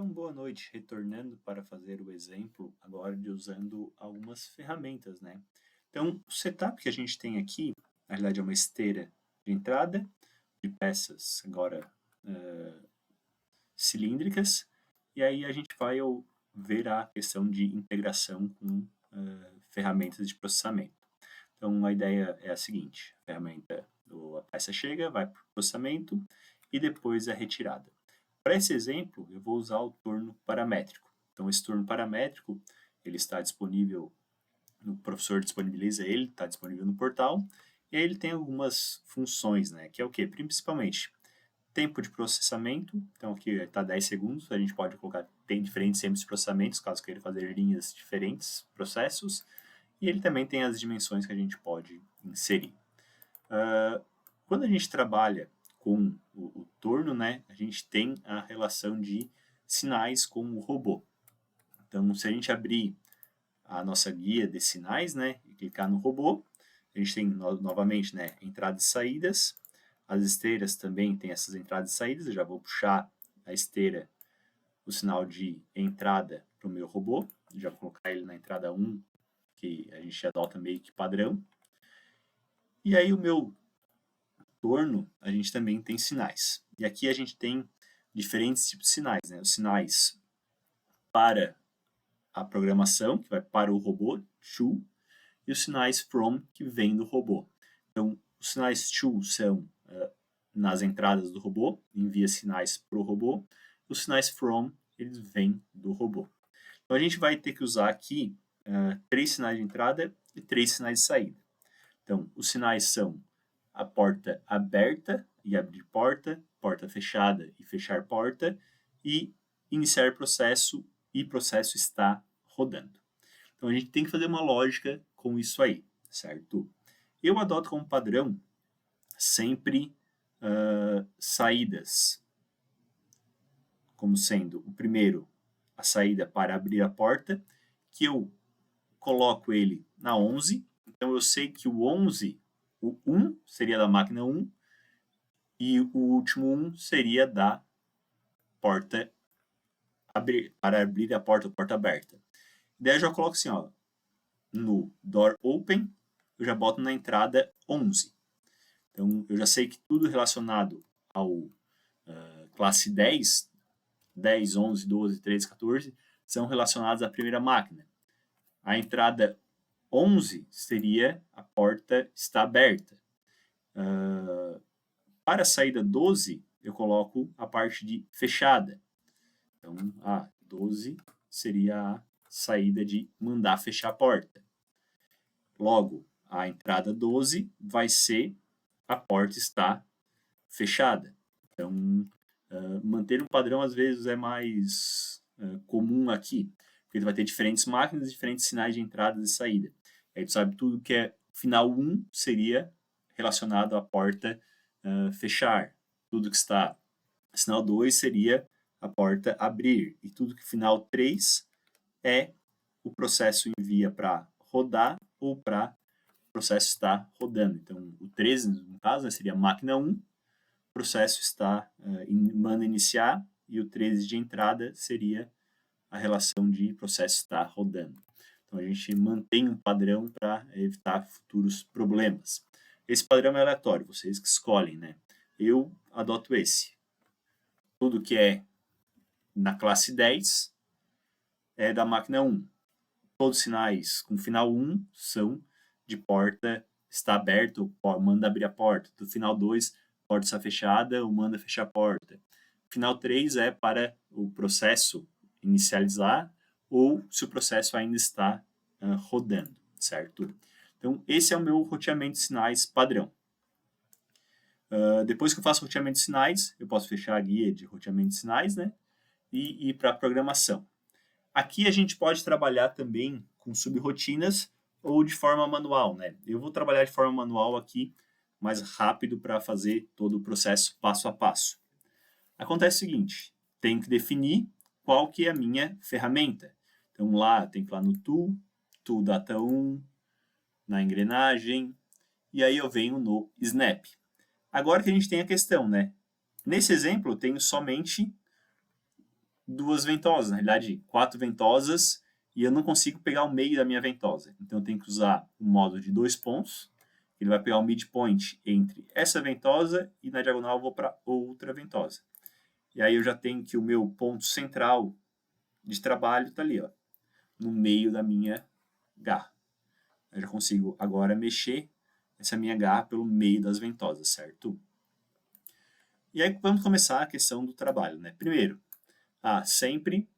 Então, boa noite. Retornando para fazer o exemplo agora de usando algumas ferramentas, né? Então, o setup que a gente tem aqui, na realidade, é uma esteira de entrada de peças agora cilíndricas, e aí a gente vai ver a questão de integração com ferramentas de processamento. Então, a ideia é a seguinte: a peça chega, vai para o processamento e depois é retirada. Para esse exemplo, eu vou usar o torno paramétrico. Então, esse torno paramétrico, ele está disponível, o professor disponibiliza ele, está disponível no portal, e aí ele tem algumas funções, né? Que é o quê? Principalmente, tempo de processamento, então aqui está 10 segundos, a gente pode colocar, tem diferentes tempos de processamento, caso queira fazer linhas diferentes, processos, e ele também tem as dimensões que a gente pode inserir. Quando a gente trabalha com o torno, né, a gente tem a relação de sinais com o robô. Então, se a gente abrir a nossa guia de sinais, né, e clicar no robô, a gente tem novamente, né, entradas e saídas. As esteiras também têm essas entradas e saídas. Eu já vou puxar a esteira, o sinal de entrada para o meu robô. Já vou colocar ele na entrada 1, que a gente adota meio que padrão. E aí o meu torno, a gente também tem sinais. E aqui a gente tem diferentes tipos de sinais, né? Os sinais para a programação, que vai para o robô, to, e os sinais from, que vem do robô. Então, os sinais to são nas entradas do robô, envia sinais para o robô. Os sinais from, eles vêm do robô. Então, a gente vai ter que usar aqui 3 sinais de entrada e 3 sinais de saída. Então, os sinais são a porta aberta e abrir porta, porta fechada e fechar porta, e iniciar processo e processo está rodando. Então a gente tem que fazer uma lógica com isso aí, certo? Eu adoto como padrão sempre saídas, como sendo o primeiro, a saída para abrir a porta, que eu coloco ele na 11, então eu sei que o 11, o 1 seria da máquina 1, e o último 1 seria da porta para abrir a porta aberta. Daí eu já coloco assim, ó, no door open, eu já boto na entrada 11. Então, eu já sei que tudo relacionado ao classe 10, 10, 11, 12, 13, 14, são relacionados à primeira máquina. A entrada 11 seria a porta está aberta. Para a saída 12, eu coloco a parte de fechada. Então, a 12 seria a saída de mandar fechar a porta. Logo, a entrada 12 vai ser a porta está fechada. Então, manter um padrão às vezes é mais comum aqui, porque ele vai ter diferentes máquinas, diferentes sinais de entrada e saída. Aí tu sabe tudo que é final 1 seria relacionado à porta fechar. Tudo que está sinal 2 seria a porta abrir. E tudo que final 3 é o processo envia para rodar ou para o processo estar rodando. Então, o 13, no caso, né, seria máquina 1, o processo está manda iniciar, e o 13 de entrada seria a relação de processo estar rodando. Então, a gente mantém um padrão para evitar futuros problemas. Esse padrão é aleatório, vocês que escolhem, né? Eu adoto esse. Tudo que é na classe 10 é da máquina 1. Todos os sinais com final 1 são de porta está aberto, manda abrir a porta. Do final 2, porta está fechada, ou manda fechar a porta. Final 3 é para o processo inicializar, ou se o processo ainda está rodando, certo? Então, esse é o meu roteamento de sinais padrão. Depois que eu faço o roteamento de sinais, eu posso fechar a guia de roteamento de sinais, né? E ir para a programação. Aqui a gente pode trabalhar também com subrrotinas ou de forma manual, né? Eu vou trabalhar de forma manual aqui, mais rápido para fazer todo o processo passo a passo. Acontece o seguinte, tenho que definir qual que é a minha ferramenta. Então lá, tem que ir lá no tool data 1, na engrenagem, e aí eu venho no snap. Agora que a gente tem a questão, né? Nesse exemplo, eu tenho somente duas ventosas, na realidade, 4 ventosas, e eu não consigo pegar o meio da minha ventosa. Então, eu tenho que usar o modo de 2 pontos. Ele vai pegar o midpoint entre essa ventosa e na diagonal eu vou para outra ventosa. E aí eu já tenho que o meu ponto central de trabalho está ali, ó, no meio da minha garra. Eu já consigo agora mexer essa minha garra pelo meio das ventosas, certo? E aí vamos começar a questão do trabalho, né? Primeiro, sempre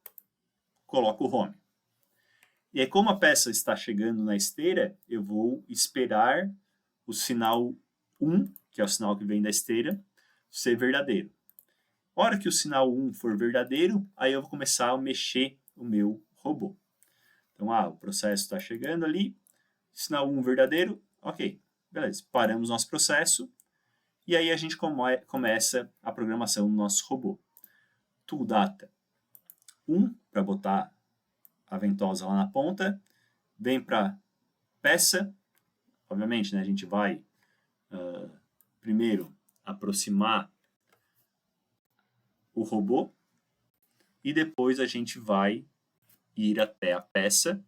coloco o home. E aí, como a peça está chegando na esteira, eu vou esperar o sinal 1, que é o sinal que vem da esteira, ser verdadeiro. A hora que o sinal 1 for verdadeiro, aí eu vou começar a mexer o meu robô. Então, o processo está chegando ali, sinal 1 verdadeiro, ok, beleza, paramos nosso processo, e aí a gente começa a programação do nosso robô. ToolData 1, para botar a ventosa lá na ponta, vem para peça, obviamente, né, a gente vai primeiro aproximar o robô, e depois a gente vai ir até a peça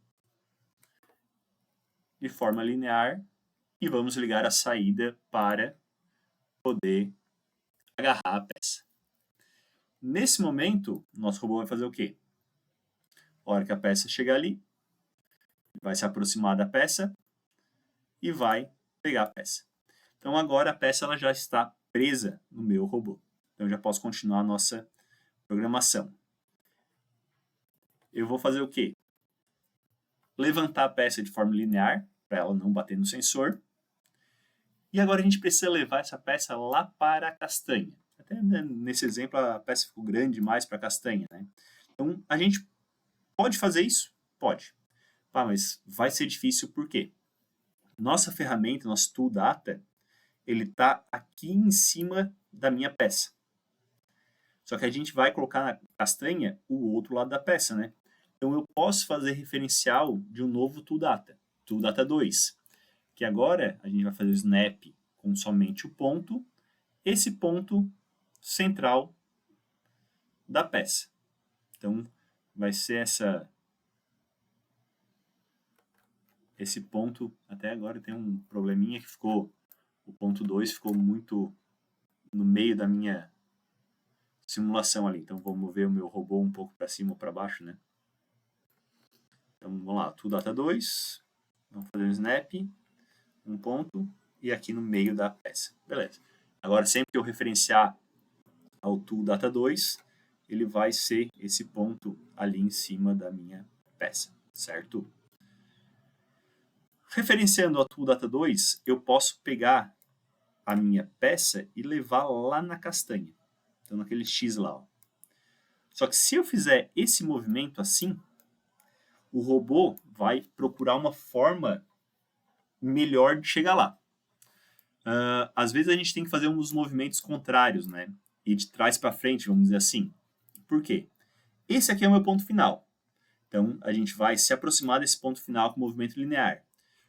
de forma linear e vamos ligar a saída para poder agarrar a peça. Nesse momento, nosso robô vai fazer o quê? A hora que a peça chegar ali, vai se aproximar da peça e vai pegar a peça. Então agora a peça ela já está presa no meu robô. Então eu já posso continuar a nossa programação. Eu vou fazer o quê? Levantar a peça de forma linear, para ela não bater no sensor. E agora a gente precisa levar essa peça lá para a castanha. Até nesse exemplo a peça ficou grande demais para a castanha, né? Então a gente pode fazer isso? Pode. Mas vai ser difícil por quê? Nossa ferramenta, nosso ToolData, ele está aqui em cima da minha peça. Só que a gente vai colocar na castanha o outro lado da peça, né? Então eu posso fazer referencial de um novo ToolData, ToolData 2, que agora a gente vai fazer o snap com somente o ponto, esse ponto central da peça. Então vai ser esse ponto, até agora tem um probleminha que ficou, o ponto 2 ficou muito no meio da minha simulação ali. Então vou mover o meu robô um pouco para cima ou para baixo, né? Então vamos lá, ToolData 2, vamos fazer um snap, um ponto, e aqui no meio da peça. Beleza. Agora sempre que eu referenciar ao ToolData 2, ele vai ser esse ponto ali em cima da minha peça, certo? Referenciando ao ToolData 2, eu posso pegar a minha peça e levar lá na castanha. Então, naquele X lá. Ó. Só que se eu fizer esse movimento assim, o robô vai procurar uma forma melhor de chegar lá. Às vezes a gente tem que fazer uns movimentos contrários, né? E de trás para frente, vamos dizer assim. Por quê? Esse aqui é o meu ponto final. Então, a gente vai se aproximar desse ponto final com movimento linear.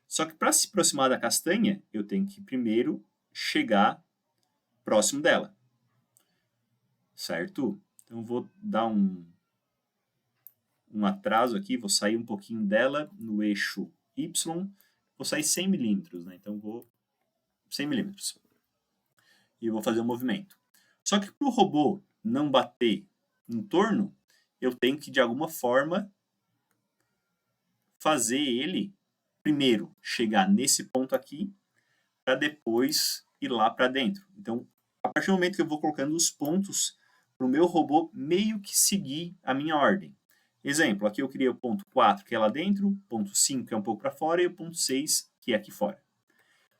Só que para se aproximar da castanha, eu tenho que primeiro chegar próximo dela. Certo? Então, vou dar um atraso aqui, vou sair um pouquinho dela no eixo Y, vou sair 100 milímetros, né? Então, vou 100 milímetros. E vou fazer um movimento. Só que para o robô não bater em torno, eu tenho que, de alguma forma, fazer ele, primeiro, chegar nesse ponto aqui, para depois ir lá para dentro. Então, a partir do momento que eu vou colocando os pontos para o meu robô meio que seguir a minha ordem. Exemplo, aqui eu criei o ponto 4, que é lá dentro, ponto 5, que é um pouco para fora, e o ponto 6, que é aqui fora.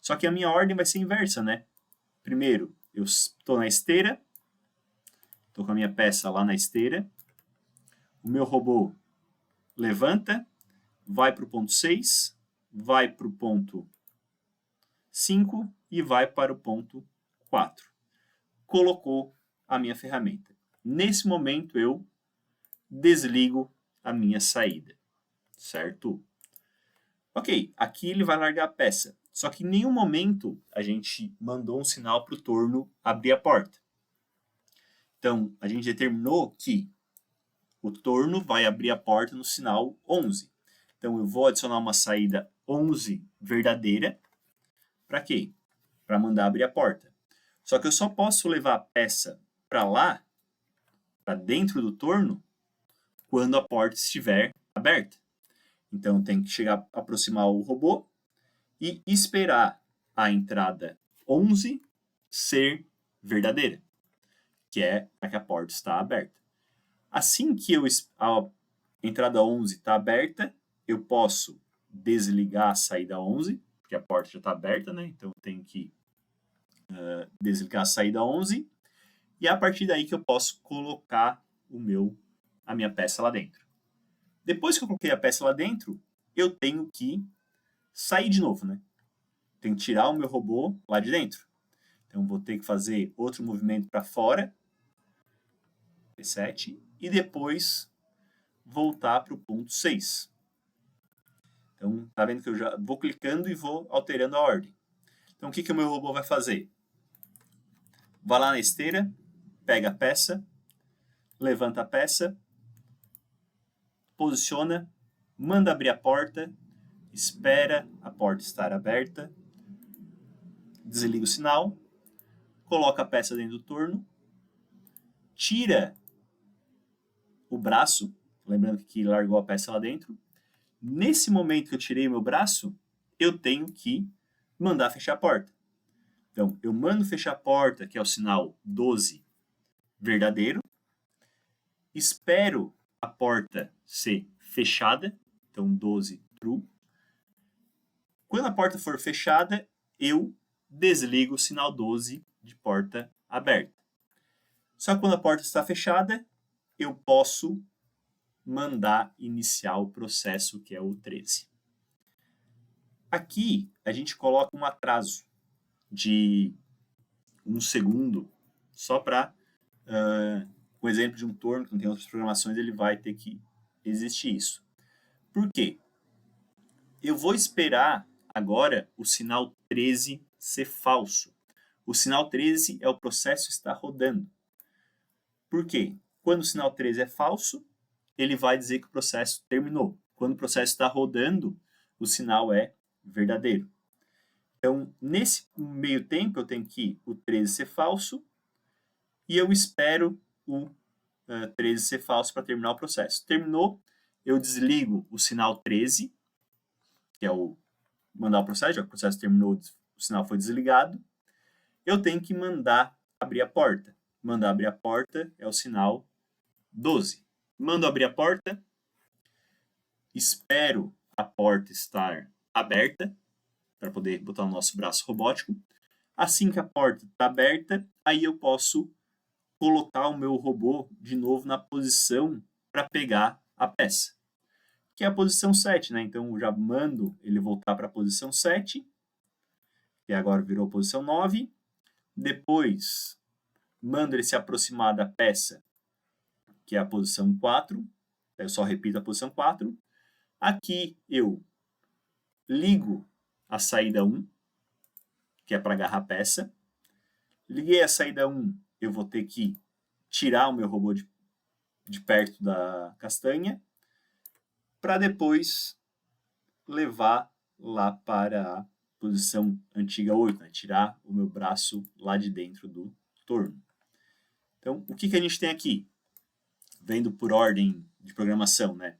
Só que a minha ordem vai ser inversa, né? Primeiro, eu estou na esteira, estou com a minha peça lá na esteira, o meu robô levanta, vai para o ponto 6, vai para o ponto 5 e vai para o ponto 4. Colocou a minha ferramenta. Nesse momento eu desligo a minha saída, certo? Ok, aqui ele vai largar a peça. Só que em nenhum momento a gente mandou um sinal para o torno abrir a porta. Então, a gente determinou que o torno vai abrir a porta no sinal 11. Então, eu vou adicionar uma saída 11 verdadeira. Para quê? Para mandar abrir a porta. Só que eu só posso levar a peça para lá, para dentro do torno, quando a porta estiver aberta. Então, tem que chegar, aproximar o robô e esperar a entrada 11 ser verdadeira, que é para que a porta está aberta. Assim que a entrada 11 está aberta, eu posso desligar a saída 11, porque a porta já está aberta, né? Então, eu tenho que desligar a saída 11, e é a partir daí que eu posso colocar a minha peça lá dentro. Depois que eu coloquei a peça lá dentro, eu tenho que sair de novo, né? Tenho que tirar o meu robô lá de dentro. Então, vou ter que fazer outro movimento para fora, P7, e depois voltar para o ponto 6. Então, tá vendo que eu já vou clicando e vou alterando a ordem. Então, o que o meu robô vai fazer? Vai lá na esteira, pega a peça, levanta a peça, posiciona, manda abrir a porta, espera a porta estar aberta, desliga o sinal, coloca a peça dentro do torno, tira o braço, lembrando que largou a peça lá dentro. Nesse momento que eu tirei meu braço, eu tenho que mandar fechar a porta. Então, eu mando fechar a porta, que é o sinal 12 verdadeiro, espero a porta ser fechada, então 12 true. Quando a porta for fechada, eu desligo o sinal 12 de porta aberta. Só que quando a porta está fechada, eu posso mandar iniciar o processo, que é o 13. Aqui, a gente coloca um atraso de 1 segundo, só para, com o exemplo de um torno, que não tem outras programações, ele vai ter que existir isso. Por quê? Eu vou esperar agora o sinal 13 ser falso. O sinal 13 é o processo estar rodando. Por quê? Quando o sinal 13 é falso, ele vai dizer que o processo terminou. Quando o processo está rodando, o sinal é verdadeiro. Então, nesse meio tempo, eu tenho que o 13 ser falso e eu espero o 13 ser falso para terminar o processo. Terminou, eu desligo o sinal 13, que é o mandar o processo, já que o processo terminou, o sinal foi desligado. Eu tenho que mandar abrir a porta. Mandar abrir a porta é o sinal 12. Mando abrir a porta, espero a porta estar aberta, para poder botar o nosso braço robótico. Assim que a porta está aberta, aí eu posso colocar o meu robô de novo na posição para pegar a peça, que é a posição 7, né? Então, eu já mando ele voltar para a posição 7, que agora virou a posição 9. Depois, mando ele se aproximar da peça, que é a posição 4. Eu só repito a posição 4. Aqui eu ligo a saída 1, que é para agarrar a peça. Liguei a saída 1, eu vou ter que tirar o meu robô de perto da castanha, para depois levar lá para a posição antiga 8, né? Tirar o meu braço lá de dentro do torno. Então, o que a gente tem aqui? Vendo por ordem de programação, né?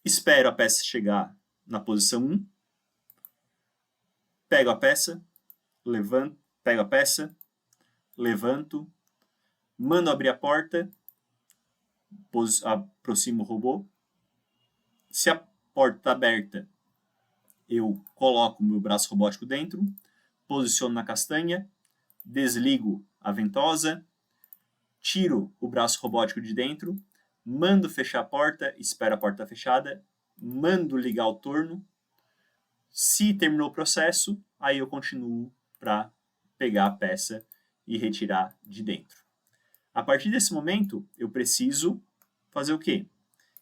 Espero a peça chegar na posição 1, pego a peça, levanto, pego a peça, levanto, mando abrir a porta, aproximo o robô. Se a porta está aberta, eu coloco o meu braço robótico dentro, posiciono na castanha, desligo a ventosa, tiro o braço robótico de dentro, mando fechar a porta, espero a porta fechada, mando ligar o torno. Se terminou o processo, aí eu continuo para pegar a peça e retirar de dentro. A partir desse momento, eu preciso fazer o quê?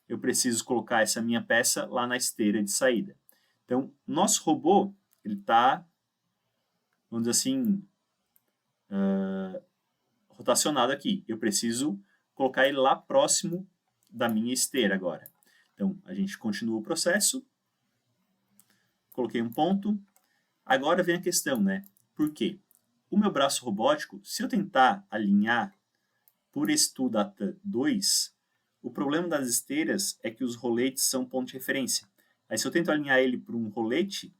Eu preciso colocar essa minha peça lá na esteira de saída. Então, nosso robô, ele está, vamos dizer assim, rotacionado aqui. Eu preciso colocar ele lá próximo da minha esteira agora. Então, a gente continua o processo, coloquei um ponto. Agora vem a questão, né? Por quê? O meu braço robótico, se eu tentar alinhar por estu data 2, o problema das esteiras é que os roletes são ponto de referência. Aí se eu tento alinhar ele para um rolete,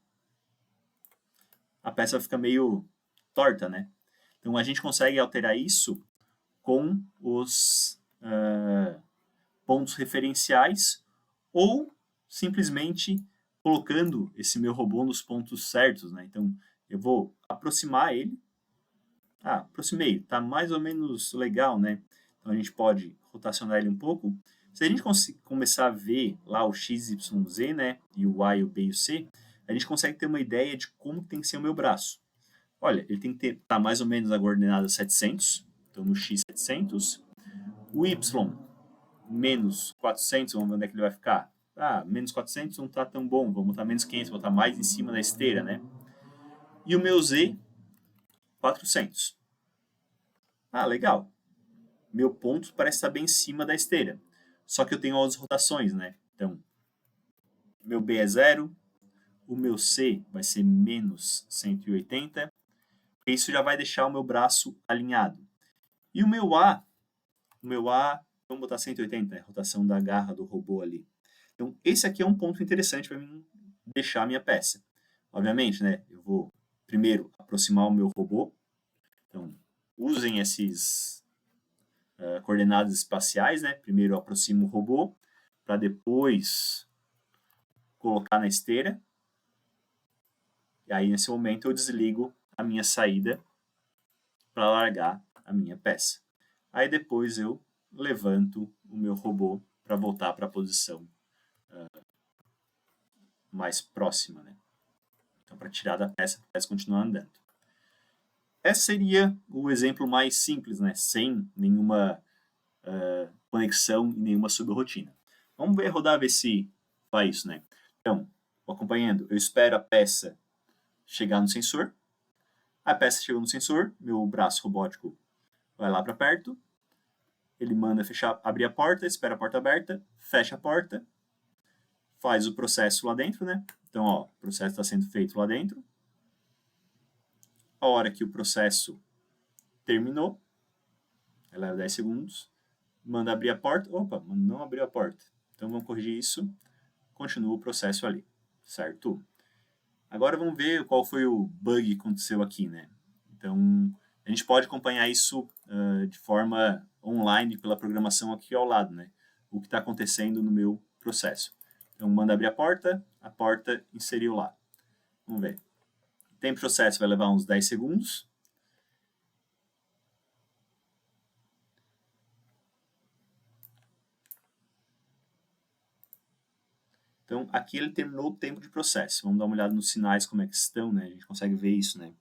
a peça fica meio torta, né? Então a gente consegue alterar isso com os pontos referenciais ou simplesmente colocando esse meu robô nos pontos certos, né? Então eu vou aproximar ele. Aproximei, tá mais ou menos legal, né? Então a gente pode rotacionar ele um pouco. Se a gente começar a ver lá o x, y, z, né? E o y, o b e o c, a gente consegue ter uma ideia de como tem que ser o meu braço. Olha, ele tem que estar mais ou menos na coordenada 700, então no x 700. O y menos 400, vamos ver onde é que ele vai ficar. Menos 400 não está tão bom, vou botar menos 500, vou botar mais em cima da esteira, né? E o meu z, 400. Legal. Meu ponto parece estar bem em cima da esteira. Só que eu tenho as rotações, né? Então, meu B é 0, o meu C vai ser menos 180, porque isso já vai deixar o meu braço alinhado. E o meu A, vamos botar 180, né? Rotação da garra do robô ali. Então, esse aqui é um ponto interessante para mim deixar a minha peça. Obviamente, né? Eu vou primeiro aproximar o meu robô. Então, usem esses coordenadas espaciais, né? Primeiro eu aproximo o robô, para depois colocar na esteira. E aí, nesse momento, eu desligo a minha saída para largar a minha peça. Aí depois eu levanto o meu robô para voltar para a posição mais próxima, né? Então, para tirar da peça, a peça continuar andando. Esse seria o exemplo mais simples, né? Sem nenhuma conexão e nenhuma subrotina. Vamos ver, rodar, ver se faz isso, né? Então, acompanhando, eu espero a peça chegar no sensor. A peça chegou no sensor, meu braço robótico vai lá para perto, ele manda fechar, abrir a porta, espera a porta aberta, fecha a porta, faz o processo lá dentro, né? Então, ó, o processo está sendo feito lá dentro. A hora que o processo terminou, ela leva 10 segundos, manda abrir a porta. Opa, não abriu a porta. Então, vamos corrigir isso. Continua o processo ali, certo? Agora vamos ver qual foi o bug que aconteceu aqui, né? Então, a gente pode acompanhar isso de forma online pela programação aqui ao lado, né? O que está acontecendo no meu processo. Então, manda abrir a porta inseriu lá. Vamos ver. O tempo de processo vai levar uns 10 segundos. Então, aqui ele terminou o tempo de processo. Vamos dar uma olhada nos sinais, como é que estão, né? A gente consegue ver isso, né?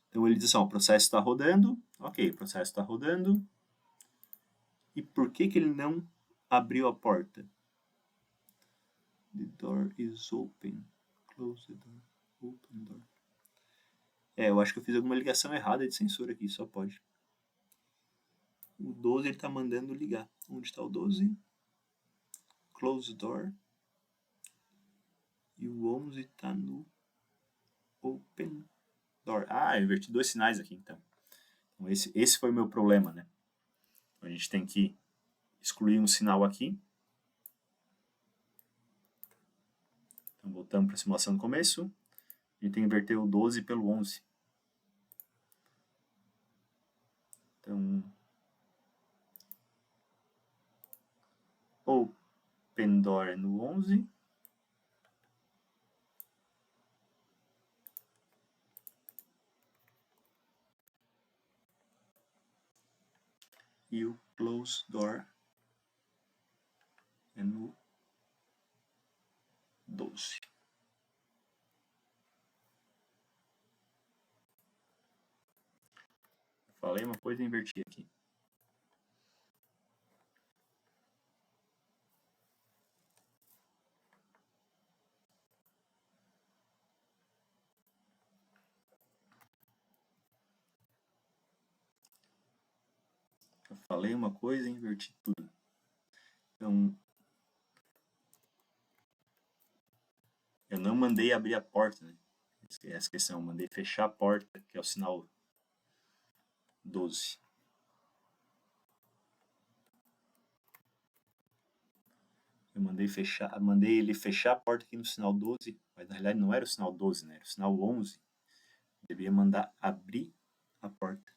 Então, ele diz assim, ó, o processo está rodando. Ok, o processo está rodando. E por que ele não abriu a porta? The door is open. Close the door. Open door. Eu acho que eu fiz alguma ligação errada de sensor aqui, só pode. O 12 ele está mandando ligar. Onde está o 12? Close door. E o 11 está no open door. Eu inverti dois sinais aqui, então. Então esse foi o meu problema, né? Então, a gente tem que excluir um sinal aqui. Então, voltamos para a simulação do começo. A gente tem que inverter o 12 pelo 11. Então, open door no 11. E o close door é no 12. Falei uma coisa e inverti aqui. Eu falei uma coisa e inverti tudo. Então, eu não mandei abrir a porta, né? Essa questão, eu mandei fechar a porta, que é o sinal 12. Eu mandei ele fechar a porta aqui no sinal 12, mas na realidade não era o sinal 12, né? Era o sinal 11. Eu deveria mandar abrir a porta.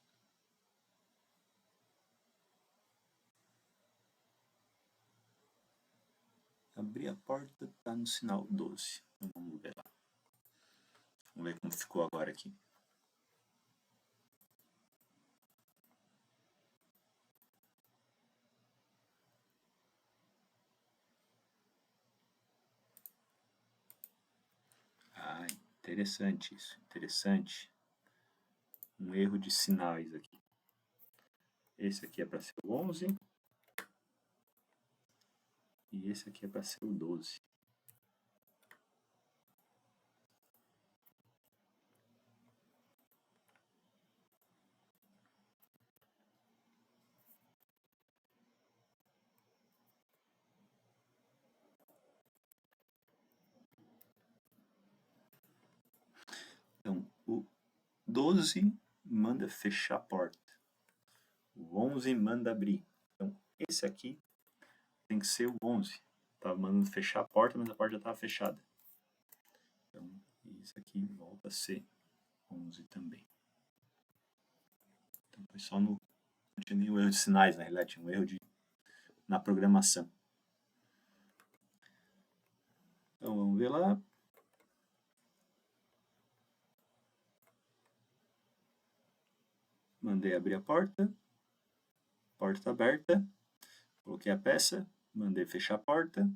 Abrir a porta está no sinal 12. Então vamos ver lá. Vamos ver como ficou agora aqui. Ah, interessante isso. Interessante. Um erro de sinais aqui. Esse aqui é para ser o 11. E esse aqui é para ser o 12. Então, o 12 manda fechar a porta. O 11 manda abrir. Então, esse aqui tem que ser o 11. Estava mandando fechar a porta, mas a porta já estava fechada. Então, isso aqui volta a ser 11 também. Então, foi só no... Não tinha nenhum erro de sinais, na realidade, tinha um erro na programação. Então, vamos ver lá. Mandei abrir a porta. Porta aberta. Coloquei a peça. Mandei fechar a porta.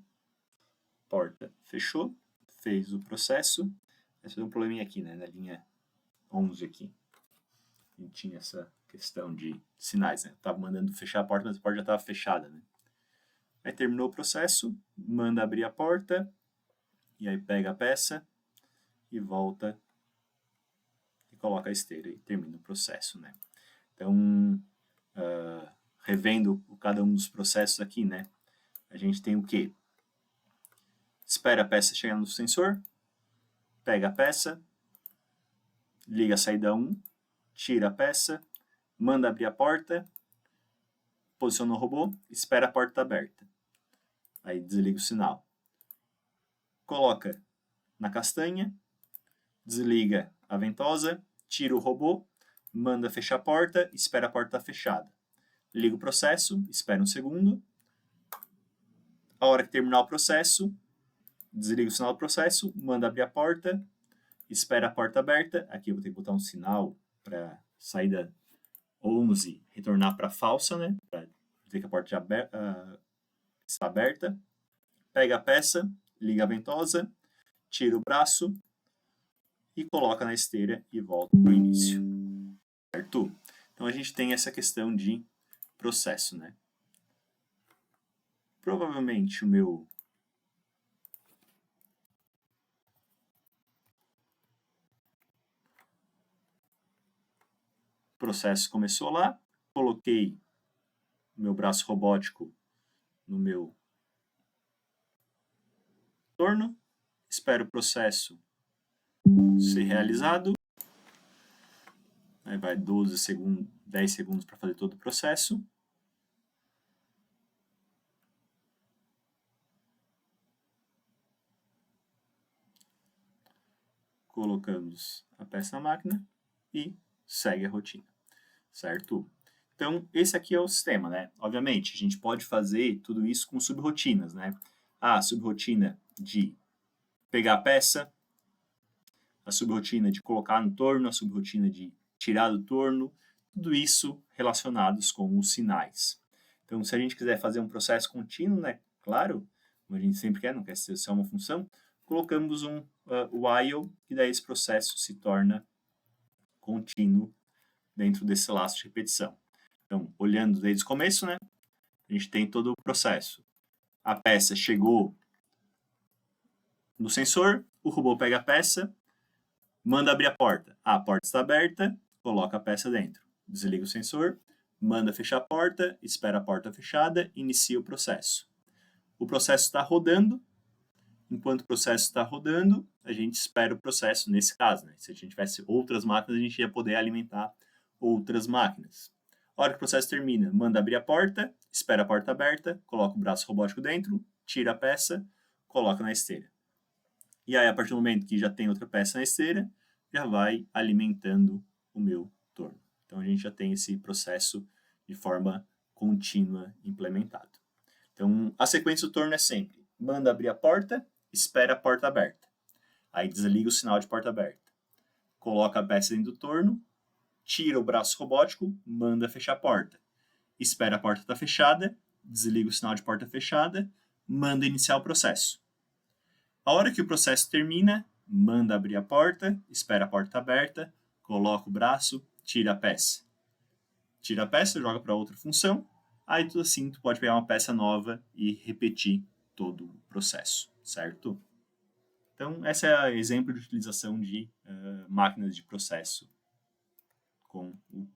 Porta fechou. Fez o processo. Esse foi um probleminha aqui, né? Na linha 11 aqui. A gente tinha essa questão de sinais, né? Tava mandando fechar a porta, mas a porta já estava fechada, né? Aí terminou o processo, manda abrir a porta, e aí pega a peça e volta e coloca a esteira e termina o processo, né? Então, revendo cada um dos processos aqui, né? A gente tem o quê? Espera a peça chegar no sensor, pega a peça, liga a saída 1, tira a peça, manda abrir a porta, posiciona o robô, espera a porta aberta. Aí desliga o sinal. Coloca na castanha, desliga a ventosa, tira o robô, manda fechar a porta, espera a porta estar fechada. Liga o processo, espera um segundo. A hora que terminar o processo, desliga o sinal do processo, manda abrir a porta, espera a porta aberta. Aqui eu vou ter que botar um sinal para saída 11 retornar para falsa, né? Para dizer que a porta já está aberta. Pega a peça, liga a ventosa, tira o braço e coloca na esteira e volta para o início. Certo? Então a gente tem essa questão de processo, né? Provavelmente o meu processo começou lá, coloquei meu braço robótico no meu torno, espero o processo ser realizado, aí vai 12 segundos, 10 segundos para fazer todo o processo. Colocamos a peça na máquina e segue a rotina, certo? Então, esse aqui é o sistema, né? Obviamente, a gente pode fazer tudo isso com subrotinas, né? A subrotina de pegar a peça, a subrotina de colocar no torno, a subrotina de tirar do torno, tudo isso relacionados com os sinais. Então, se a gente quiser fazer um processo contínuo, né? Claro, como a gente sempre quer, não quer ser só uma função, colocamos um while, e daí esse processo se torna contínuo dentro desse laço de repetição. Então, olhando desde o começo, né? A gente tem todo o processo. A peça chegou no sensor, o robô pega a peça, manda abrir a porta. A porta está aberta, coloca a peça dentro. Desliga o sensor, manda fechar a porta, espera a porta fechada, inicia o processo. O processo está rodando. Enquanto o processo está rodando, a gente espera o processo, nesse caso. Né? Se a gente tivesse outras máquinas, a gente ia poder alimentar outras máquinas. A hora que o processo termina, manda abrir a porta, espera a porta aberta, coloca o braço robótico dentro, tira a peça, coloca na esteira. E aí, a partir do momento que já tem outra peça na esteira, já vai alimentando o meu torno. Então, a gente já tem esse processo de forma contínua implementado. Então, a sequência do torno é sempre: manda abrir a porta, espera a porta aberta. Aí desliga o sinal de porta aberta. Coloca a peça dentro do torno, tira o braço robótico, manda fechar a porta. Espera a porta estar fechada, desliga o sinal de porta fechada, manda iniciar o processo. A hora que o processo termina, manda abrir a porta, espera a porta aberta, coloca o braço, tira a peça. Tira a peça, joga para outra função, aí tudo assim tu pode pegar uma peça nova e repetir todo o processo, certo? Então, esse é o exemplo de utilização de máquinas de processo com o